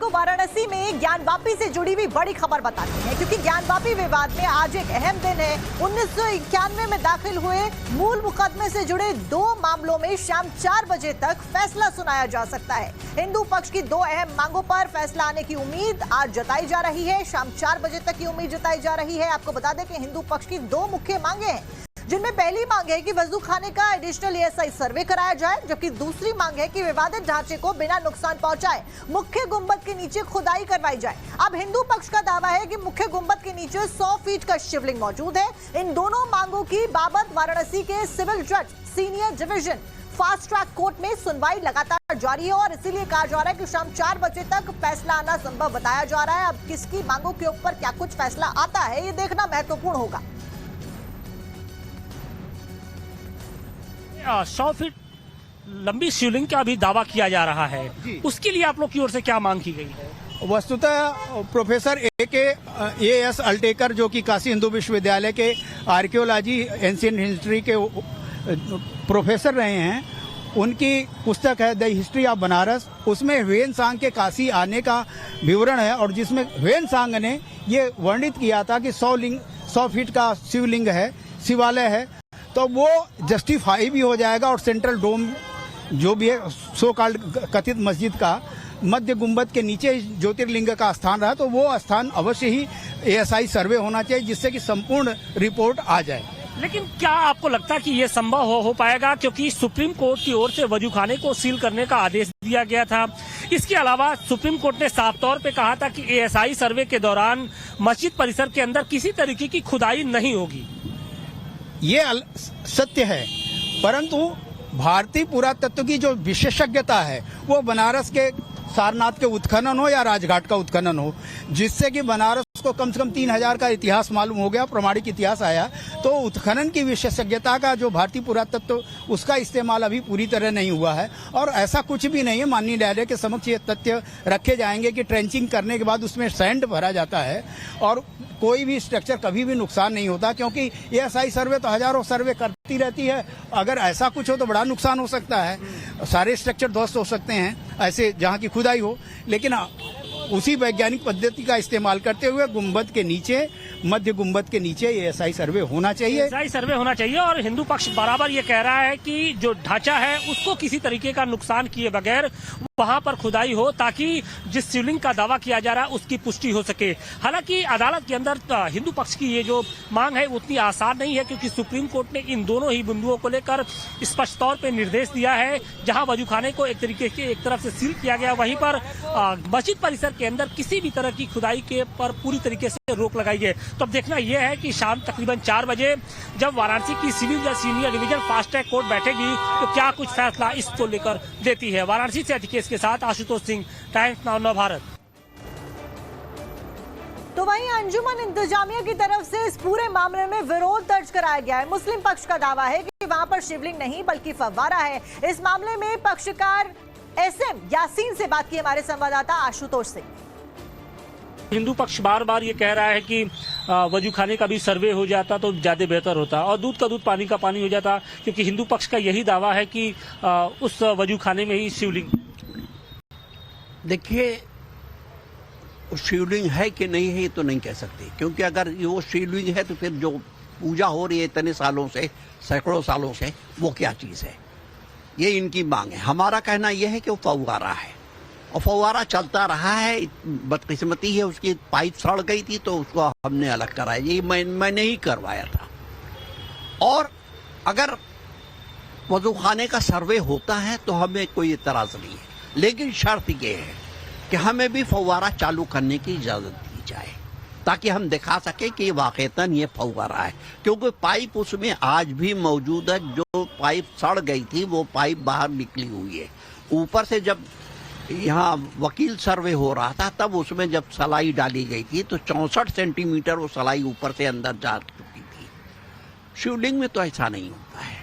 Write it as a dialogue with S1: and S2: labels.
S1: वाराणसी में ज्ञानवापी से जुड़ी हुई बड़ी खबर बताते हैं, क्योंकि ज्ञानवापी विवाद में आज एक अहम दिन है। 1991 में दाखिल हुए मूल मुकदमे से जुड़े 2 मामलों में शाम 4 बजे तक फैसला सुनाया जा सकता है। हिंदू पक्ष की 2 अहम मांगों पर फैसला आने की उम्मीद आज जताई जा रही है। शाम 4 बजे तक की उम्मीद जताई जा रही है। आपको बता दें कि हिंदू पक्ष की 2 मुख्य मांगे हैं, जिनमें पहली मांग है कि वजू खाने का एडिशनल एएसआई सर्वे कराया जाए, जबकि दूसरी मांग है कि विवादित ढांचे को बिना नुकसान पहुंचाए मुख्य गुंबद के नीचे खुदाई करवाई जाए। अब हिंदू पक्ष का दावा है कि मुख्य गुंबद के नीचे 100 फीट का शिवलिंग मौजूद है। इन दोनों मांगों की बाबत वाराणसी के सिविल जज senior division fast track court में सुनवाई लगातार जारी है और इसीलिए कहा जा रहा है कि शाम 4 बजे तक फैसला आना संभव बताया जा रहा है। अब किसकी मांगों के ऊपर क्या कुछ फैसला आता है, ये देखना महत्वपूर्ण होगा।
S2: 100 फीट लंबी शिवलिंग का भी दावा किया जा रहा है, उसके लिए आप लोग की ओर से क्या मांग की गई है?
S3: वस्तुतः प्रोफेसर ए.एस. अल्टेकर, जो कि काशी हिंदू विश्वविद्यालय के आर्कियोलॉजी एंशिएंट हिस्ट्री के प्रोफेसर रहे हैं, उनकी पुस्तक है द हिस्ट्री ऑफ बनारस। उसमें ह्वेनसांग के काशी आने का विवरण है और जिसमें ह्वेनसांग ने ये वर्णित किया था कि 100 फीट का शिवलिंग है, शिवालय है, तो वो जस्टिफाई भी हो जाएगा और सेंट्रल डोम जो भी है सो कॉल्ड कथित मस्जिद का मध्य गुंबद के नीचे ज्योतिर्लिंग का स्थान रहा, तो वो स्थान अवश्य ही एएसआई सर्वे होना चाहिए, जिससे कि संपूर्ण रिपोर्ट आ जाए।
S2: लेकिन क्या आपको लगता है कि ये संभव हो पाएगा? क्योंकि सुप्रीम कोर्ट की ओर से वजूखाने को सील करने का आदेश दिया गया था। इसके अलावा सुप्रीम कोर्ट ने साफ तौर पे कहा था कि एएसआई सर्वे के दौरान मस्जिद परिसर के अंदर किसी तरीके की खुदाई नहीं होगी।
S3: ये सत्य है, परंतु भारतीय पुरातत्व की जो विशेषज्ञता है वो बनारस के सारनाथ के उत्खनन हो या राजघाट का उत्खनन हो, जिससे कि बनारस को कम से कम 3000 का इतिहास मालूम हो गया, प्रमाणिक इतिहास आया। तो उत्खनन की विशेषज्ञता का जो भारतीय पुरातत्व, उसका इस्तेमाल अभी पूरी तरह नहीं हुआ है और ऐसा कुछ भी नहीं है। माननीय न्यायालय के समक्ष ये तथ्य रखे जाएंगे कि ट्रेंचिंग करने के बाद उसमें सैंड भरा जाता है और कोई भी स्ट्रक्चर कभी भी नुकसान नहीं होता, क्योंकि एएसआई सर्वे तो हजारों सर्वे करती रहती है। अगर ऐसा कुछ हो तो बड़ा नुकसान हो सकता है, सारे स्ट्रक्चर ध्वस्त हो सकते हैं ऐसे जहाँ की खुदाई हो। लेकिन उसी वैज्ञानिक पद्धति का इस्तेमाल करते हुए गुंबद के नीचे, मध्य गुंबद के नीचे एएसआई सर्वे होना चाहिए।
S2: एएसआई सर्वे होना चाहिए और हिंदू पक्ष बराबर ये कह रहा है कि जो ढांचा है उसको किसी तरीके का नुकसान किए बगैर वहां पर खुदाई हो, ताकि जिस शिवलिंग का दावा किया जा रहा है उसकी पुष्टि हो सके। हालांकि अदालत के अंदर हिंदू पक्ष की ये जो मांग है उतनी आसान नहीं है, क्योंकि सुप्रीम कोर्ट ने इन दोनों ही बिंदुओं को लेकर स्पष्ट तौर पे निर्देश दिया है। जहां वजूखाने को एक तरीके से एक तरफ से सील किया गया, वहीं पर मस्जिद परिसर के अंदर किसी भी तरह की खुदाई के पर पूरी तरीके से रोक लगाई है। तो अब देखना यह है कि शाम तकरीबन 4 बजे जब वाराणसी की सिविल जज senior division fast track court बैठेगी तो क्या कुछ फैसला इसको लेकर देती है। वाराणसी से अधिकेश के साथ आशुतोष सिंह, टाइम्स नाउ नव भारत।
S1: तो वहीं अंजुमन इंतजामिया की तरफ से इस पूरे मामले में विरोध दर्ज कराया गया है। मुस्लिम पक्ष का दावा है कि वहां पर शिवलिंग नहीं बल्कि फव्वारा है। इस मामले में पक्षकार एसएम यासीन से बात की हमारे संवाददाता आशुतोष सिंह।
S2: हिंदू पक्ष बार बार ये कह रहा है कि वजूखाने का भी सर्वे हो जाता तो ज्यादा बेहतर होता और दूध का दूध पानी का पानी हो जाता, क्योंकि हिंदू पक्ष का यही दावा है कि उस वजूखाने में ही शिवलिंग।
S4: देखिए, शिवलिंग है कि नहीं है ये तो नहीं कह सकते, क्योंकि अगर वो शिवलिंग है तो फिर जो पूजा हो रही है इतने सालों से, सैकड़ों सालों से, वो क्या चीज़ है, ये इनकी मांग है। हमारा कहना यह है कि वो फव्वारा है और फव्वारा चलता रहा है। बदकिस्मती है उसकी पाइप सड़ गई थी तो उसको हमने अलग कराया, ये मैंने ही करवाया था। और अगर वजूखाने का सर्वे होता है तो हमें कोई एतराज़ नहीं है, लेकिन शर्त ये है कि हमें भी फव्वारा चालू करने की इजाज़त दी जाए, ताकि हम दिखा सकें कि वाक़ईतन ये फव्वारा है। क्योंकि पाइप उसमें आज भी मौजूद है, जो पाइप सड़ गई थी वो पाइप बाहर निकली हुई है। ऊपर से जब यहाँ वकील सर्वे हो रहा था तब उसमें जब सलाई डाली गई थी तो 64 सेंटीमीटर वो सलाई ऊपर से अंदर जा चुकी थी। शिवलिंग में तो ऐसा नहीं होता है।